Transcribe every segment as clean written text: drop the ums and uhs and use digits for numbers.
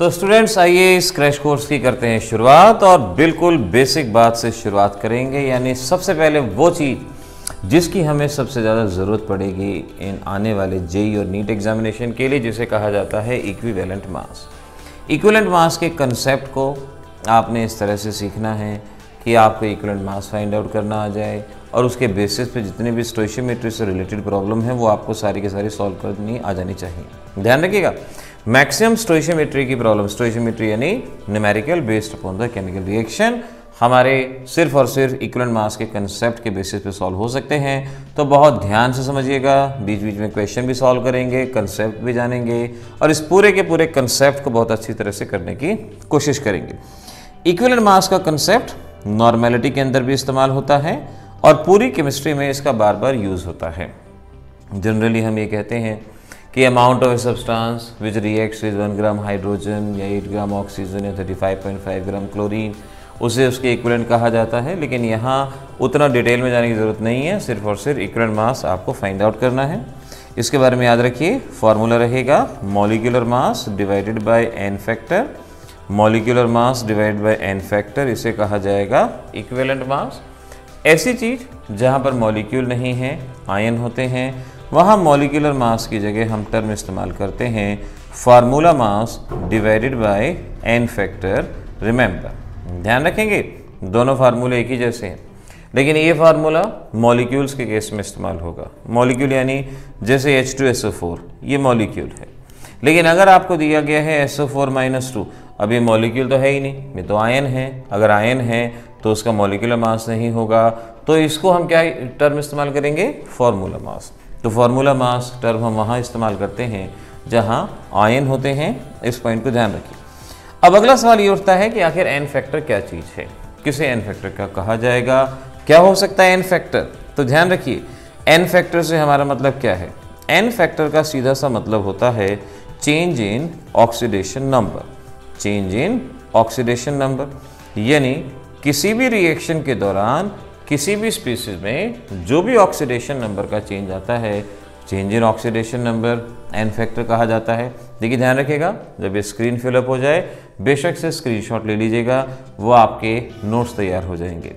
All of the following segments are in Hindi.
तो स्टूडेंट्स आइए इस क्रैश कोर्स की करते हैं शुरुआत और बिल्कुल बेसिक बात से शुरुआत करेंगे। यानी सबसे पहले वो चीज़ जिसकी हमें सबसे ज़्यादा ज़रूरत पड़ेगी इन आने वाले जेईई और नीट एग्जामिनेशन के लिए, जिसे कहा जाता है इक्विवेलेंट मास। इक्विवेलेंट मास के कंसेप्ट को आपने इस तरह से सीखना है कि आपको इक्विवेलेंट मास फाइंड आउट करना आ जाए और उसके बेसिस पे जितने भी स्टोइशियोमेट्री से रिलेटेड प्रॉब्लम है वो आपको सारी की सारी सॉल्व करनी आ जानी चाहिए। ध्यान रखिएगा, मैक्सिमम स्टोइशियोमेट्री की प्रॉब्लम, स्टोइशियोमेट्री यानी numerical based upon the chemical reaction, हमारे सिर्फ और सिर्फ इक्विवेलेंट मास के कंसेप्ट के बेसिस पे सॉल्व हो सकते हैं। तो बहुत ध्यान से समझिएगा, बीच बीच में क्वेश्चन भी सॉल्व करेंगे, कंसेप्ट भी जानेंगे और इस पूरे के पूरे कंसेप्ट को बहुत अच्छी तरह से करने की कोशिश करेंगे। इक्विवेलेंट मास का कंसेप्ट नॉर्मेलिटी के अंदर भी इस्तेमाल होता है और पूरी केमिस्ट्री में इसका बार बार यूज़ होता है। जनरली हम ये कहते हैं कि amount of a substance which reacts with 1 gram hydrogen या 8 ग्राम ऑक्सीजन या 35.5 ग्राम क्लोरीन, उसे उसके इक्विवेलेंट कहा जाता है। लेकिन यहाँ उतना डिटेल में जाने की ज़रूरत नहीं है, सिर्फ और सिर्फ इक्विवेलेंट मास आपको फाइंड आउट करना है। इसके बारे में याद रखिए, फॉर्मूला रहेगा molecular mass divided by n factor. Molecular mass divided by n factor, इसे कहा जाएगा इक्विवेलेंट मास। ऐसी चीज़ जहाँ पर मॉलिक्यूल नहीं है, आयन होते हैं, वहाँ मॉलिक्यूलर मास की जगह हम टर्म इस्तेमाल करते हैं formula mass divided by n factor. Remember, ध्यान रखेंगे दोनों फार्मूले एक ही जैसे हैं, लेकिन ये फार्मूला मॉलिक्यूल्स के केस में इस्तेमाल होगा। मॉलिक्यूल यानी जैसे H2SO4 ये मॉलिक्यूल है, लेकिन अगर आपको दिया गया है SO4-2, अब ये मॉलिक्यूल तो है ही नहीं, ये तो आयन है। अगर आयन है तो उसका मॉलिक्यूलर मास नहीं होगा, तो इसको हम क्या टर्म इस्तेमाल करेंगे? Formula mass. तो फार्मूला मास टर्म हम वहाँ इस्तेमाल करते हैं जहाँ आयन होते हैं। इस पॉइंट को ध्यान रखिए। अब अगला सवाल ये उठता है कि आखिर एन फैक्टर क्या चीज़ है, किसे एन फैक्टर का कहा जाएगा, क्या हो सकता है एन फैक्टर? तो ध्यान रखिए, एन फैक्टर से हमारा मतलब क्या है? एन फैक्टर का सीधा सा मतलब होता है change in oxidation number. Change in oxidation number यानी किसी भी रिएक्शन के दौरान किसी भी स्पीसीज में जो भी ऑक्सीडेशन नंबर का चेंज आता है, change in oxidation number n factor कहा जाता है। देखिए ध्यान रखिएगा, जब ये स्क्रीन फिलअप हो जाए बेशक से स्क्रीनशॉट ले लीजिएगा, वो आपके नोट्स तैयार हो जाएंगे।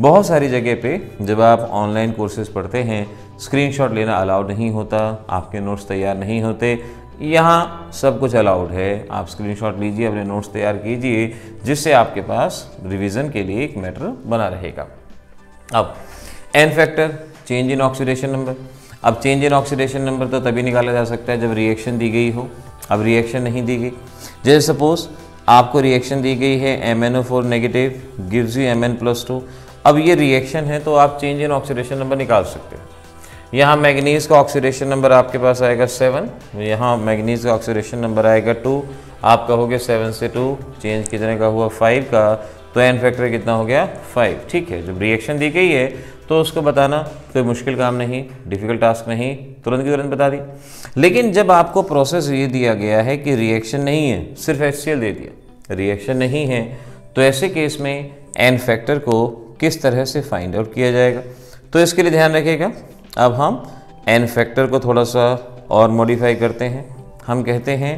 बहुत सारी जगह पे जब आप ऑनलाइन कोर्सेज पढ़ते हैं स्क्रीनशॉट लेना अलाउड नहीं होता, आपके नोट्स तैयार नहीं होते। यहाँ सब कुछ अलाउड है, आप स्क्रीनशॉट लीजिए, अपने नोट्स तैयार कीजिए, जिससे आपके पास रिवीजन के लिए एक मैटर बना रहेगा। अब n factor, change in oxidation number. अब चेंज इन ऑक्सीडेशन नंबर तो तभी निकाला जा सकता है जब रिएक्शन दी गई हो। अब रिएक्शन नहीं दी गई, जैसे सपोज आपको रिएक्शन दी गई है MnO4 negative gives you Mn+2। अब ये रिएक्शन है तो आप चेंज इन ऑक्सीडेशन नंबर निकाल सकते हो। यहाँ मैग्नीज का ऑक्सीडेशन नंबर आपके पास आएगा 7, यहाँ मैग्नीज का ऑक्सीडेशन नंबर आएगा 2। आप कहोगे 7 से 2 चेंज कितने का हुआ? 5 का, तो एन फैक्टर कितना हो गया? 5। ठीक है, जब रिएक्शन दी गई है तो उसको बताना कोई मुश्किल काम नहीं, डिफ़िकल्ट टास्क नहीं, तुरंत की तुरंत बता दी। लेकिन जब आपको प्रोसेस ये दिया गया है कि रिएक्शन नहीं है, सिर्फ HCl दे दिया, रिएक्शन नहीं है, तो ऐसे केस में एन फैक्टर को किस तरह से फाइंड आउट किया जाएगा? तो इसके लिए ध्यान रखिएगा, अब हम एन फैक्टर को थोड़ा सा और मॉडिफाई करते हैं। हम कहते हैं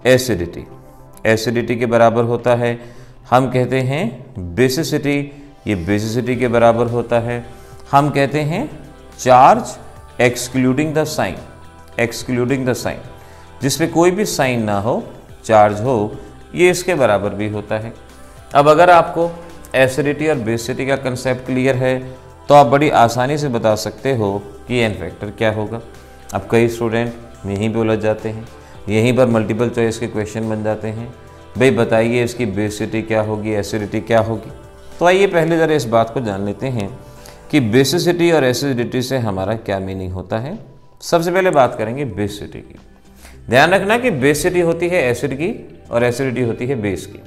एसिडिटी, एसिडिटी के बराबर होता है। हम कहते हैं बेसिसिटी, ये बेसिसिटी के बराबर होता है। हम कहते हैं charge excluding the sign, excluding the sign, जिसमें कोई भी साइन ना हो, चार्ज हो, ये इसके बराबर भी होता है। अब अगर आपको एसिडिटी और बेसिसिटी का कंसेप्ट क्लियर है तो आप बड़ी आसानी से बता सकते हो कि एन फैक्टर क्या होगा। अब कई स्टूडेंट यहीं पे उलझ जाते हैं, यहीं पर मल्टीपल चॉइस के क्वेश्चन बन जाते हैं, भाई बताइए इसकी बेसिसिटी क्या होगी, एसिडिटी क्या होगी। तो आइए पहले ज़रा इस बात को जान लेते हैं कि बेसिसिटी और एसिडिटी से हमारा क्या मीनिंग होता है। सबसे पहले बात करेंगे बेसिसिटी की। ध्यान रखना कि बेसिसिटी होती है एसिड की और एसिडिटी होती है बेस की।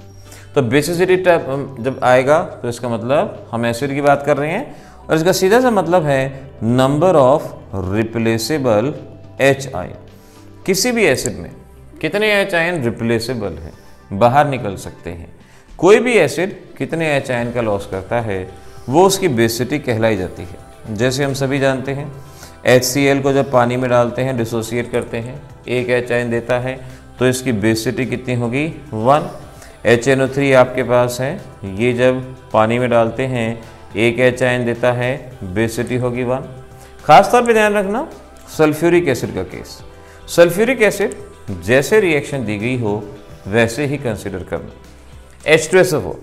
तो बेसिसिटी जब आएगा तो इसका मतलब हम एसिड की बात कर रहे हैं और इसका सीधा सा मतलब है number of replaceable H ion. किसी भी एसिड में कितने H आयन रिप्लेसेबल हैं, बाहर निकल सकते हैं। कोई भी एसिड कितने H आयन का लॉस करता है वो उसकी बेसिसिटी कहलाई जाती है। जैसे हम सभी जानते हैं HCl को जब पानी में डालते हैं डिसोसिएट करते हैं, एक H आयन देता है, तो इसकी बेसिटी कितनी होगी 1। HNO3 आपके पास है, ये जब पानी में डालते हैं एक H आयन देता है, बेसिटी होगी 1। खास तौर पे ध्यान रखना सल्फ्यूरिक एसिड का केस, सल्फ्यूरिक एसिड जैसे रिएक्शन दी गई हो वैसे ही कंसिडर करना। H2SO4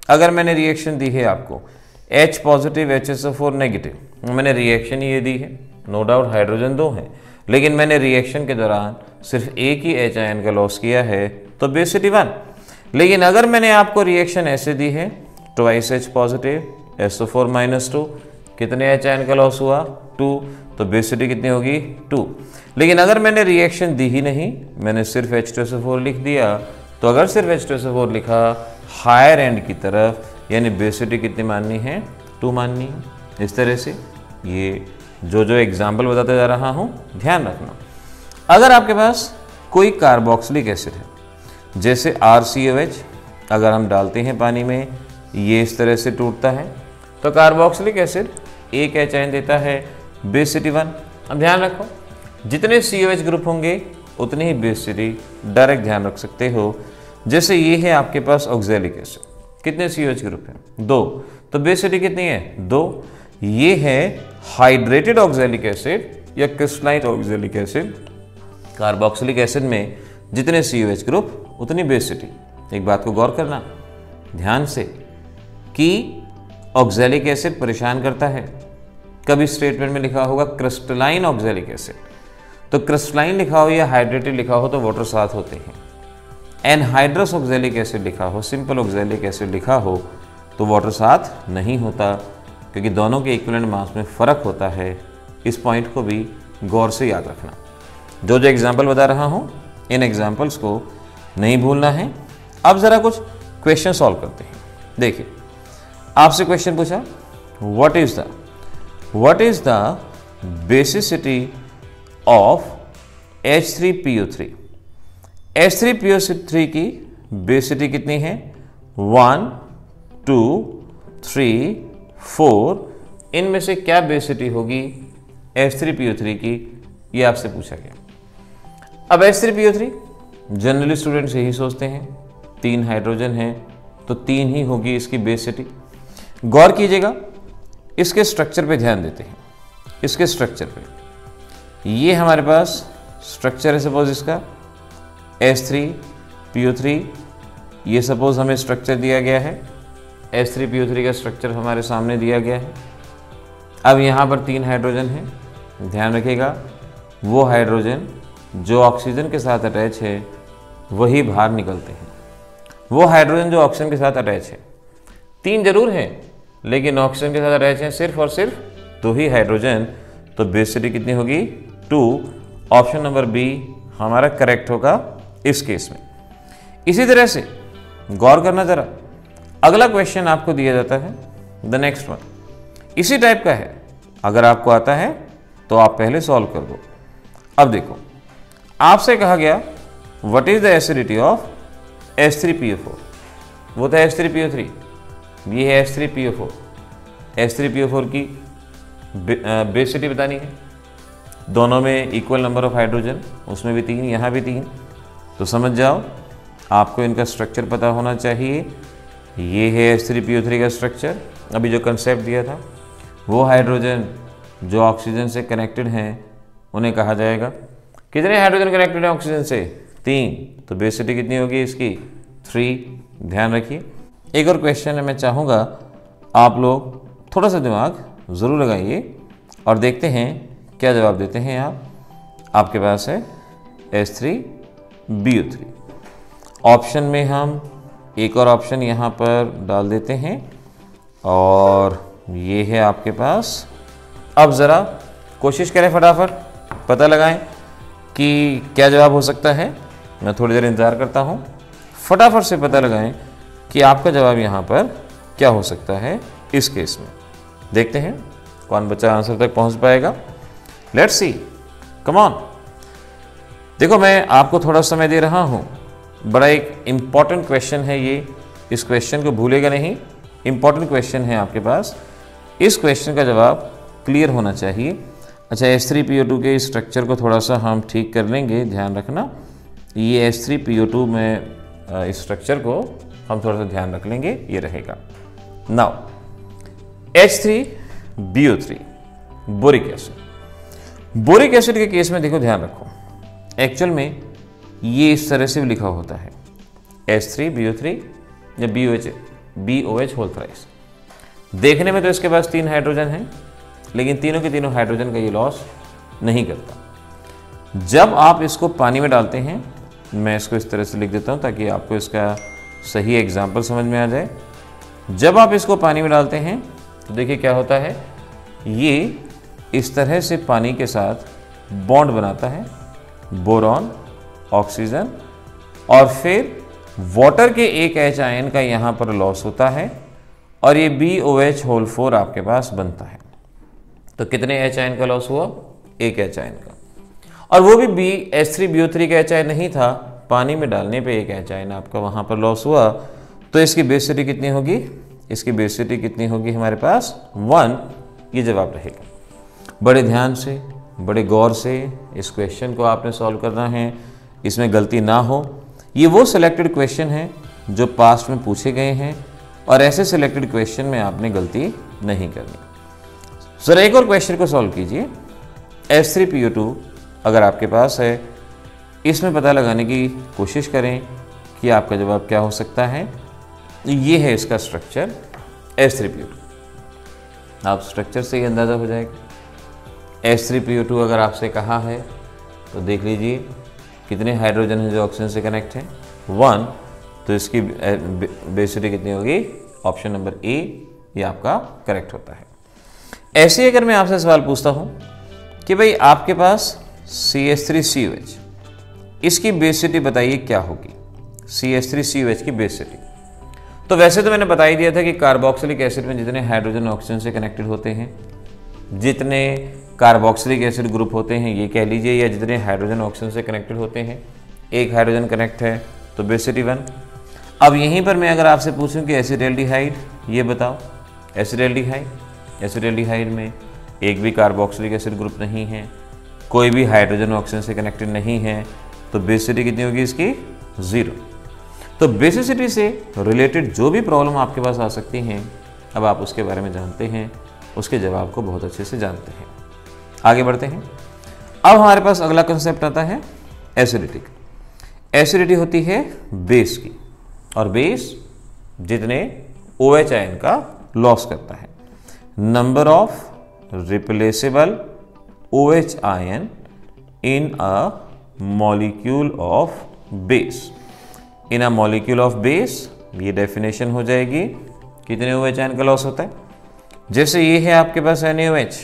अगर मैंने रिएक्शन दी है आपको H पॉजिटिव HSO4 नेगेटिव, मैंने रिएक्शन ये दी है, नो डाउट हाइड्रोजन 2 है, लेकिन मैंने रिएक्शन के दौरान सिर्फ एक ही H आयन का लॉस किया है तो बेसिटी 1। लेकिन अगर मैंने आपको रिएक्शन ऐसे दी है ट्वाइस H पॉजिटिव SO4 -2, कितने H आयन का लॉस हुआ 2, तो बेसिटी कितनी होगी 2। लेकिन अगर मैंने रिएक्शन दी ही नहीं, मैंने सिर्फ H2SO4 लिख दिया, तो अगर सिर्फ H2SO4 लिखा हायर एंड की तरफ, यानी बेसिटी कितनी माननी है 2 माननी है। इस तरह से ये जो एग्जाम्पल बताते जा रहा हूँ ध्यान रखना। अगर आपके पास कोई कार्बोक्सिलिक एसिड है जैसे RCOH, अगर हम डालते हैं पानी में ये इस तरह से टूटता है, तो कार्बोक्सिलिक एसिड एक H आयन देता है, बेसिटी 1। अब ध्यान रखो जितने COH ग्रुप होंगे उतनी ही बेसिटी डायरेक्ट ध्यान रख सकते हो। जैसे ये है आपके पास ऑक्जेलिक एसिड, कितने COH ग्रुप हैं 2, तो बेसिटी कितनी है 2। ये है हाइड्रेटेड ऑक्जेलिक एसिड या crystalline oxalic acid, carboxylic acid में जितने COH ग्रुप उतनी बेसिटी। एक बात को गौर करना ध्यान से कि ऑक्जेलिक एसिड परेशान करता है, कभी स्टेटमेंट में लिखा होगा क्रिस्टलाइन ऑक्जेलिक एसिड, तो क्रिस्टलाइन लिखा हो या हाइड्रेटेड लिखा हो तो वाटर साथ होते हैं। एनहाइड्रस ऑक्जेलिक एसिड लिखा हो, सिंपल ऑक्जेलिक एसिड लिखा हो तो वाटर साथ नहीं होता, क्योंकि दोनों के इक्विवेलेंट मास में फ़र्क होता है। इस पॉइंट को भी गौर से याद रखना। जो एग्जाम्पल बता रहा हूँ इन एग्जाम्पल्स को नहीं भूलना है। अब ज़रा कुछ क्वेश्चन सॉल्व करते हैं। देखिए आपसे क्वेश्चन पूछा what is the basicity of H3PO3। H3PO3 की बेसिटी कितनी है 1, 2, 3, 4। इनमें से क्या बेसिटी होगी H3PO3 की, ये आपसे पूछा गया। अब H3PO3 जनरली स्टूडेंट्स यही सोचते हैं 3 हाइड्रोजन हैं तो 3 ही होगी इसकी बेसिटी। गौर कीजिएगा इसके स्ट्रक्चर पे ध्यान देते हैं। इसके स्ट्रक्चर पे ये हमारे पास स्ट्रक्चर है सपोज इसका H3PO3, ये सपोज हमें स्ट्रक्चर दिया गया है, H3PO3 का स्ट्रक्चर हमारे सामने दिया गया है। अब यहाँ पर 3 हाइड्रोजन हैं, ध्यान रखिएगा वो हाइड्रोजन जो ऑक्सीजन के साथ अटैच है वही बाहर निकलते हैं। वो हाइड्रोजन जो ऑक्सीजन के साथ अटैच है 3 जरूर हैं, लेकिन ऑक्सीजन के साथ अटैच हैं सिर्फ और सिर्फ 2 ही हाइड्रोजन, तो बेसिटी कितनी होगी 2। ऑप्शन नंबर बी हमारा करेक्ट होगा इस केस में। इसी तरह से गौर करना जरा, अगला क्वेश्चन आपको दिया जाता है द नेक्स्ट वन, इसी टाइप का है। अगर आपको आता है तो आप पहले सॉल्व कर दो। अब देखो आपसे कहा गया what is the acidity of H3PO4, वो था H3PO3, ये है H3PO4। H3PO4 की बेसिटी बतानी है, दोनों में इक्वल नंबर ऑफ हाइड्रोजन, उसमें भी 3 यहाँ भी 3, तो समझ जाओ आपको इनका स्ट्रक्चर पता होना चाहिए। ये है H3PO3 का स्ट्रक्चर। अभी जो कंसेप्ट दिया था वो हाइड्रोजन जो ऑक्सीजन से कनेक्टेड हैं उन्हें कहा जाएगा। कितने हाइड्रोजन कनेक्टेड हैं ऑक्सीजन से 3, तो बेसिटी कितनी होगी इसकी 3। ध्यान रखिए। एक और क्वेश्चन है, मैं चाहूँगा आप लोग थोड़ा सा दिमाग ज़रूर लगाइए और देखते हैं क्या जवाब देते हैं आप। आपके पास है H3BO3। ऑप्शन में हम एक और ऑप्शन यहाँ पर डाल देते हैं और ये है आपके पास। अब ज़रा कोशिश करें फटाफट पता लगाएं कि क्या जवाब हो सकता है। मैं थोड़ी देर इंतज़ार करता हूँ, फटाफट से पता लगाएं कि आपका जवाब यहाँ पर क्या हो सकता है इस केस में। देखते हैं कौन बच्चा आंसर तक पहुँच पाएगा। Let's see, come on. देखो मैं आपको थोड़ा समय दे रहा हूँ, बड़ा एक इम्पॉर्टेंट क्वेश्चन है ये, इस क्वेश्चन को भूलेगा नहीं। इम्पॉर्टेंट क्वेश्चन है आपके पास, इस क्वेश्चन का जवाब क्लियर होना चाहिए। अच्छा H3PO2 के स्ट्रक्चर को थोड़ा सा हम ठीक कर लेंगे, ध्यान रखना। ये H3PO2 में इस स्ट्रक्चर को हम थोड़ा सा ध्यान रख लेंगे, ये रहेगा। Now H3BO3 boric acid. Boric acid के केस में देखो ध्यान रखो, एक्चुअल में ये इस तरह से भी लिखा होता है H3BO3 या BOH होल थ्राइस। देखने में तो इसके पास 3 हाइड्रोजन हैं, लेकिन तीनों के तीनों हाइड्रोजन का ये लॉस नहीं करता। जब आप इसको पानी में डालते हैं, मैं इसको इस तरह से लिख देता हूँ ताकि आपको इसका सही एग्जाम्पल समझ में आ जाए। जब आप इसको पानी में डालते हैं तो देखिए क्या होता है, ये इस तरह से पानी के साथ बॉन्ड बनाता है, बोरॉन, ऑक्सीजन, और फिर वाटर के एक H आयन का यहाँ पर लॉस होता है और ये BOH होल 4 आपके पास बनता है। तो कितने H आयन का लॉस हुआ? एक H आयन का, और वो भी H3BO3 का H आयन नहीं था, पानी में डालने पे एक H आयन आपका वहाँ पर लॉस हुआ। तो इसकी बेसिसिटी कितनी होगी? इसकी बेसिसिटी कितनी होगी हमारे पास? 1। ये जवाब रहेगा। बड़े ध्यान से, बड़े गौर से इस क्वेश्चन को आपने सॉल्व करना है, इसमें गलती ना हो। ये वो सिलेक्टेड क्वेश्चन हैं जो पास्ट में पूछे गए हैं और ऐसे सिलेक्टेड क्वेश्चन में आपने गलती नहीं करनी। सर एक और क्वेश्चन को सॉल्व कीजिए। H3PO2 अगर आपके पास है, इसमें पता लगाने की कोशिश करें कि आपका जवाब क्या हो सकता है। ये है इसका स्ट्रक्चर H3PO2। आप स्ट्रक्चर से ही अंदाज़ा हो जाएगा। H3PO2 अगर आपसे कहा है तो देख लीजिए कितने हाइड्रोजन हैं जो ऑक्सीजन से कनेक्ट हैं? 1। तो इसकी बेसिसिटी कितनी होगी? ऑप्शन नंबर ए ये आपका करेक्ट होता है। ऐसे ही अगर मैं आपसे सवाल पूछता हूँ कि भाई आपके पास CH3COH, इसकी बेसिसिटी बताइए क्या होगी? CH3COH की बेसिसिटी तो वैसे तो मैंने बता ही दिया था कि कार्बोक्सिलिक एसिड में जितने हाइड्रोजन ऑक्सीजन से कनेक्टेड होते हैं, जितने कार्बोक्सिलिक एसिड ग्रुप होते हैं ये कह लीजिए, या जितने हाइड्रोजन ऑक्सीजन से कनेक्टेड होते हैं, एक हाइड्रोजन कनेक्ट है तो बेसिसिटी 1। अब यहीं पर मैं अगर आपसे पूछूं कि एसिटाल्डिहाइड ये बताओ, एसिटाल्डिहाइड में एक भी कार्बोक्सिलिक एसिड ग्रुप नहीं है, कोई भी हाइड्रोजन ऑक्सीजन से कनेक्टेड नहीं है, तो बेसिसिटी कितनी होगी इसकी? 0। तो बेसिसिटी से रिलेटेड जो भी प्रॉब्लम आपके पास आ सकती हैं, अब आप उसके बारे में जानते हैं, उसके जवाब को बहुत अच्छे से जानते हैं। आगे बढ़ते हैं। अब हमारे पास अगला कंसेप्ट आता है एसिडिटी। एसिडिटी होती है बेस की, और बेस जितने OH आयन का लॉस करता है। Number of replaceable OH ion in a molecule of base. In a molecule of base, ये डेफिनेशन हो जाएगी कितने OH आयन का लॉस होता है। जैसे ये है आपके पास NaOH,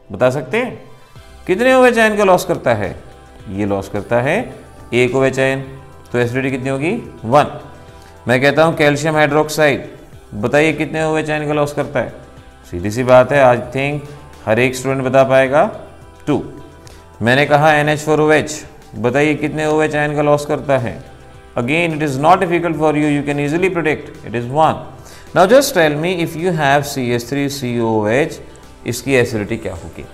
बता सकते हैं कितने OH आयन का लॉस करता है? ये लॉस करता है एक OH आयन, तो एसिडिटी कितनी होगी? 1। मैं कहता हूँ कैल्शियम हाइड्रोक्साइड, बताइए कितने OH आयन का लॉस करता है? सीधी सी बात है, आई थिंक हर एक स्टूडेंट बता पाएगा, 2। मैंने कहा NH4OH, बताइए कितने OH आयन का लॉस करता है? Again it is not difficult for you can easily predict, it is 1। Now just tell me if you have CH3COOH, इसकी एसिडिटी क्या होगी?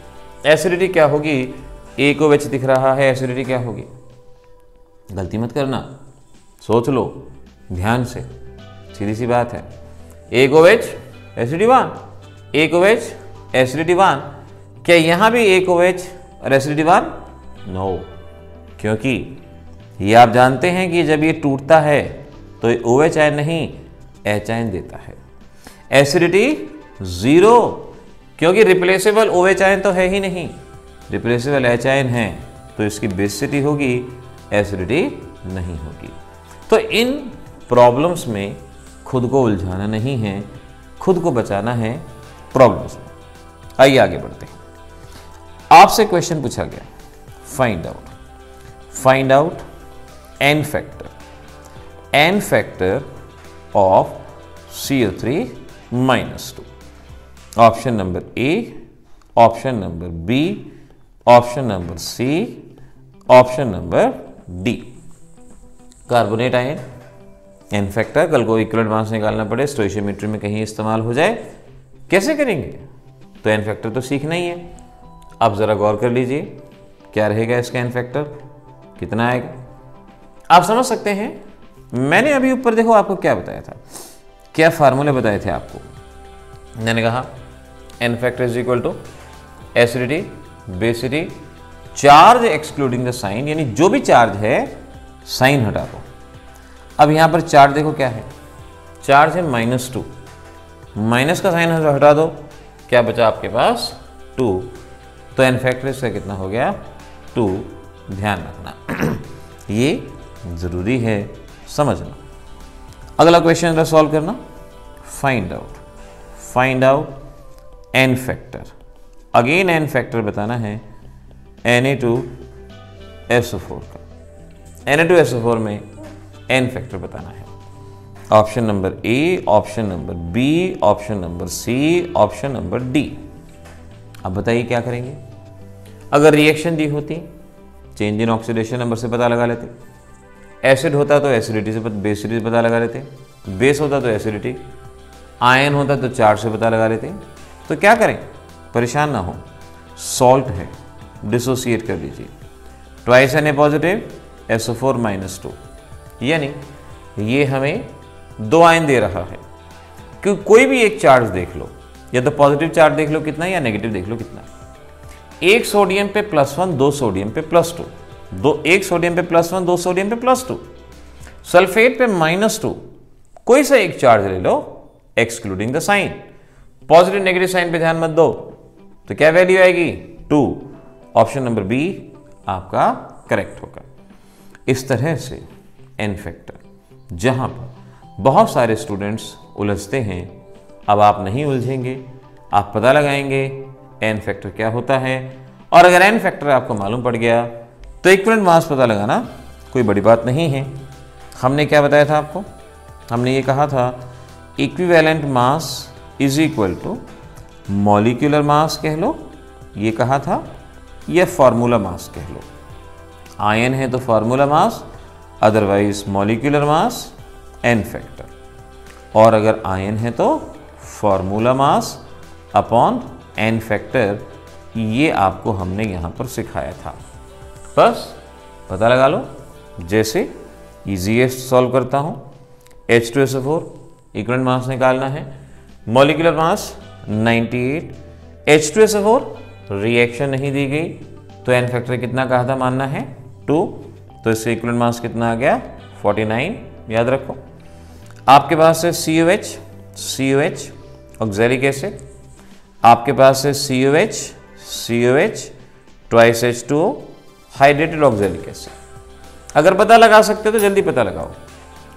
एसिडिटी क्या होगी? एक OH दिख रहा है, एसिडिटी क्या होगी? गलती मत करना, सोच लो ध्यान से, सीधी सी बात है। एक OH एसिडिटी 1, एक OH एसिडिटी 1। क्या यहाँ भी एक OH और एसिडिटी 1? नो, क्योंकि ये आप जानते हैं कि जब ये टूटता है तो ये OH आयन नहीं H आयन देता है। एसिडिटी 0, क्योंकि रिप्लेसेबल OH आयन तो है ही नहीं, रिप्लेसेबल H आयन है, तो इसकी बेसिसिटी होगी, एसिडिटी नहीं होगी। तो इन प्रॉब्लम्स में खुद को उलझाना नहीं है, खुद को बचाना है प्रॉब्लम्स में। आइए आगे बढ़ते हैं। आपसे क्वेश्चन पूछा गया, find out n factor of CO3-2। Option number A, option number B, option number C, option number D. Carbonate ion n factor कल को इक्विवेलेंट मास निकालना पड़े, स्टोइशियोमेट्री में कहीं इस्तेमाल हो जाए, कैसे करेंगे? तो n फैक्टर तो सीखना ही है। अब जरा गौर कर लीजिए क्या रहेगा इसका n फैक्टर, कितना आएगा। आप समझ सकते हैं, मैंने अभी ऊपर देखो आपको क्या बताया था, क्या फार्मूले बताए थे आपको। मैंने कहा n factor is equal to acidity, basicity, charge excluding the sign, यानी जो भी चार्ज है साइन हटा दो। अब यहां पर चार्ज देखो क्या है, चार्ज है -2, माइनस का साइन हटा दो, क्या बचा आपके पास 2, तो n फैक्टर इसका कितना हो गया 2। ध्यान रखना ये जरूरी है समझना। अगला क्वेश्चन जरा सॉल्व करना। Find out n factor, again n factor बताना है Na2SO4 का। Na2SO4 में n फैक्टर बताना है। Option number A, option number B, option number C, option number D. अब बताइए क्या करेंगे। अगर रिएक्शन दी होती, चेंज इन ऑक्सीडेशन नंबर से पता लगा लेते, एसिड होता तो एसिडिटी से बेसिडिटी से पता लगा लेते, बेस होता तो एसिडिटी, आयन होता तो चार्ज से पता लगा लेते। तो क्या करें, परेशान ना हो, सॉल्ट है, डिसोसिएट कर दीजिए। ट्वाइस Na पॉजिटिव SO4 -2, यानी ये हमें 2 आयन दे रहा है। क्योंकि कोई भी एक चार्ज देख लो, या तो पॉजिटिव चार्ज देख लो कितना, या नेगेटिव देख लो कितना। एक सोडियम पे +1, 2 सोडियम पे +2, एक सोडियम पे +1, 2 सोडियम पे +2, सल्फेट पे -2। कोई सा एक चार्ज ले लो excluding the sign, positive negative sign पे ध्यान मत दो, तो क्या वैल्यू आएगी 2। ऑप्शन नंबर बी आपका करेक्ट होगा। इस तरह से n फैक्टर, जहां पर बहुत सारे स्टूडेंट्स उलझते हैं, अब आप नहीं उलझेंगे, आप पता लगाएंगे n फैक्टर क्या होता है। और अगर n फैक्टर आपको मालूम पड़ गया तो इक्विवेलेंट मास पता लगाना कोई बड़ी बात नहीं है। हमने क्या बताया था आपको, हमने ये कहा था equivalent mass is equal to molecular mass कह लो, ये कहा था, या फॉर्मूला मास कह लो। आयन है तो formula mass, otherwise molecular mass n factor, और अगर आयन है तो formula mass upon n factor. ये आपको हमने यहाँ पर सिखाया था, बस पता लगा लो। जैसे इजीएस्ट सॉल्व करता हूँ, H2SO4 इक्विवेलेंट मास निकालना है, मॉलिक्यूलर मास 98, H2SO4 रिएक्शन नहीं दी गई तो n फैक्टर कितना कहा था मानना है 2, तो इससे इक्विवेलेंट मास कितना आ गया 49। याद रखो आपके पास है COH ऑक्सैलिक एसिड, आपके पास है COH twice H2O hydrated oxalic acid. अगर पता लगा सकते हो तो जल्दी पता लगाओ,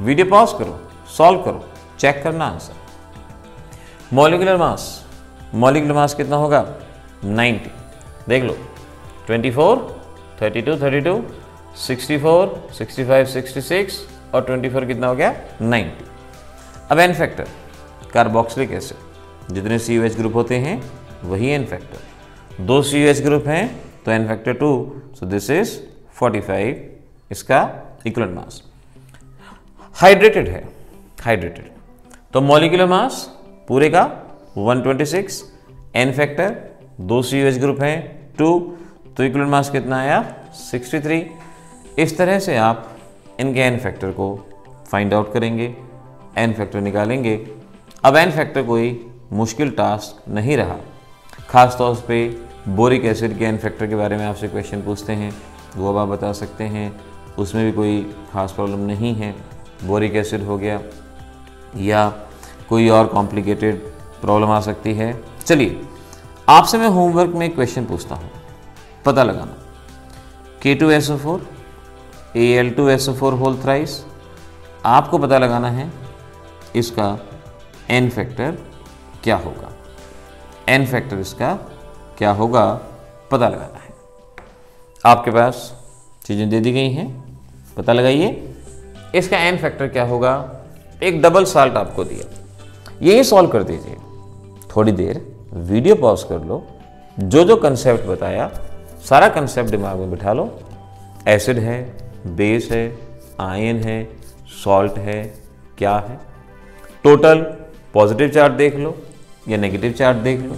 वीडियो पॉज करो, सॉल्व करो, चेक करना आंसर। मॉलिक्यूलर मास कितना होगा 90, देख लो 24, 32, 32, 64, 65, 66 और 24 कितना हो गया 90। अब n फैक्टर, कार्बोक्सिलिक एसिड, जितने COH ग्रुप होते हैं वही n फैक्टर, 2 COH ग्रुप हैं तो n factor 2, so this is 45 इसका इक्विवेलेंट मास। हाइड्रेटेड है, हाइड्रेटेड तो मॉलिक्यूलर मास पूरे का 126, n फैक्टर 2 COH ग्रुप हैं 2, तो इक्विवेलेंट मास कितना आया 63। इस तरह से आप इनके n फैक्टर को फाइंड आउट करेंगे, n फैक्टर निकालेंगे। अब n फैक्टर कोई मुश्किल टास्क नहीं रहा, खास तौर पे बोरिक एसिड के n फैक्टर के बारे में आपसे क्वेश्चन पूछते हैं, वो अब आप बता सकते हैं, उसमें भी कोई खास प्रॉब्लम नहीं है। बोरिक एसिड हो गया या कोई और कॉम्प्लिकेटेड प्रॉब्लम आ सकती है। चलिए आपसे मैं होमवर्क में एक क्वेश्चन पूछता हूँ, पता लगाना K2SO4 Al2SO4 होल थ्राइस, आपको पता लगाना है इसका n फैक्टर क्या होगा, n फैक्टर इसका क्या होगा पता लगाना है। आपके पास चीज़ें दे दी गई हैं, पता लगाइए इसका n फैक्टर क्या होगा। एक डबल साल्ट आपको दिया, यही सॉल्व कर दीजिए। थोड़ी देर वीडियो पॉज कर लो, जो जो कंसेप्ट बताया सारा कंसेप्ट दिमाग में बिठा लो। एसिड है, बेस है, आयन है, सॉल्ट है, क्या है, टोटल पॉजिटिव चार्ज देख लो या नेगेटिव चार्ज देख लो।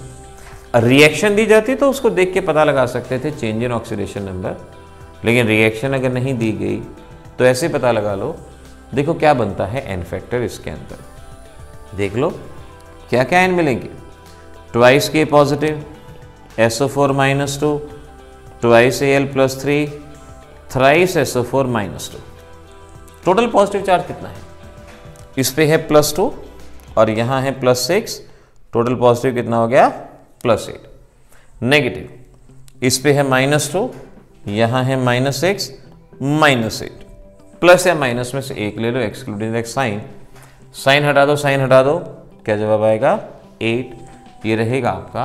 रिएक्शन दी जाती तो उसको देख के पता लगा सकते थे चेंज इन ऑक्सीडेशन नंबर, लेकिन रिएक्शन अगर नहीं दी गई तो ऐसे पता लगा लो। देखो क्या बनता है n फैक्टर इसके अंदर, देख लो क्या क्या n मिलेंगे। ट्वाइस के positive SO4 -2, twice Al +3, thrice SO4 -2। Total positive charge कितना है? इस पे है +2 और यहाँ है +6, टोटल पॉजिटिव कितना हो गया? +8। नेगेटिव इस पे है -2, यहाँ है -6, -8। प्लस या माइनस में से एक ले लो, एक्सक्लूडिंग द साइन। साइन हटा दो, साइन हटा दो, क्या जवाब आएगा? 8। ये रहेगा आपका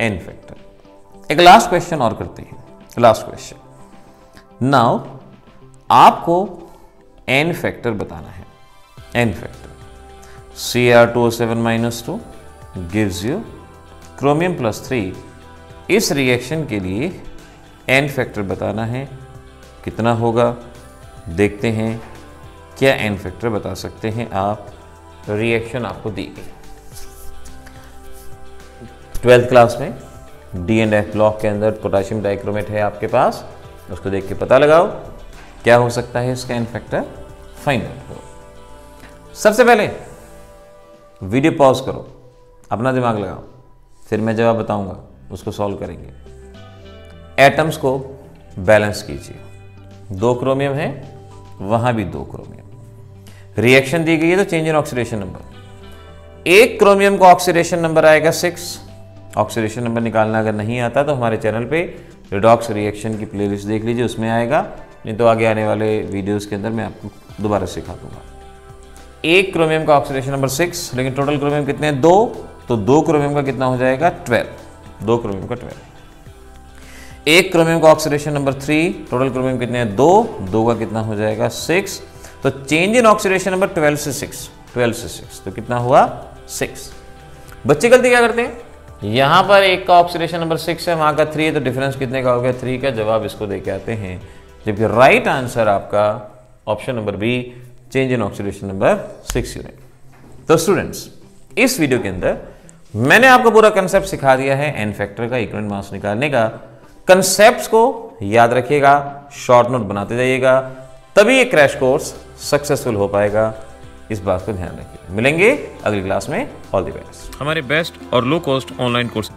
n फैक्टर। एक लास्ट क्वेश्चन और करते हैं, लास्ट क्वेश्चन। नाउ आपको n फैक्टर बताना है। n factor Cr2O7 -2 gives you chromium +3। इस रिएक्शन के लिए n फैक्टर बताना है, कितना होगा? देखते हैं क्या n फैक्टर बता सकते हैं आप। रिएक्शन आपको दी गई 12th क्लास में D&F ब्लॉक के अंदर पोटेशियम डाइक्रोमेट है आपके पास, उसको देख के पता लगाओ क्या हो सकता है इसका n फैक्टर, फाइंड आउट करो। सबसे पहले वीडियो पॉज करो, अपना दिमाग लगाओ, फिर मैं जवाब बताऊंगा, उसको सॉल्व करेंगे। एटम्स को बैलेंस कीजिए, 2 क्रोमियम है, वहां भी 2 क्रोमियम। रिएक्शन दी गई है तो चेंज इन ऑक्सीडेशन नंबर। एक क्रोमियम का ऑक्सीडेशन नंबर आएगा 6। ऑक्सीडेशन नंबर निकालना अगर नहीं आता तो हमारे चैनल पे रिडॉक्स रिएक्शन की प्लेलिस्ट देख लीजिए, उसमें आएगा, नहीं तो आगे आने वाले वीडियोस के अंदर मैं आपको दोबारा सिखा दूंगा। एक क्रोमियम का ऑक्सीडेशन नंबर 6, लेकिन टोटल क्रोमियम कितने हैं? 2, तो 2 क्रोमियम का कितना हो जाएगा? 12। 2 क्रोमियम का 12। एक क्रोमियम का ऑक्सीडेशन नंबर 3, टोटल क्रोमियम कितने हैं? 2, 2 का कितना हो जाएगा? 6। तो चेंज इन ऑक्सीडेशन नंबर 12 से 6, 12 से 6, तो कितना हुआ? 6। बच्चे गलती क्या करते हैं? यहां पर एक का ऑक्सीडेशन नंबर 6 है, वहां का 3 है, तो डिफरेंस कितने का हो गया? 3 का। जवाब इसको दे के आते हैं, जबकि राइट आंसर आपका option number B, change in oxidation number 6 unit. तो स्टूडेंट्स, इस वीडियो के अंदर मैंने आपको पूरा कंसेप्ट सिखा दिया है n फैक्टर का, इक्विवेलेंट मास निकालने का। कंसेप्ट्स को याद रखिएगा, शॉर्ट नोट बनाते जाइएगा, तभी ये क्रैश कोर्स सक्सेसफुल हो पाएगा। इस बात को ध्यान रखिए। मिलेंगे अगली क्लास में। All the best. हमारे बेस्ट और लो कॉस्ट ऑनलाइन कोर्स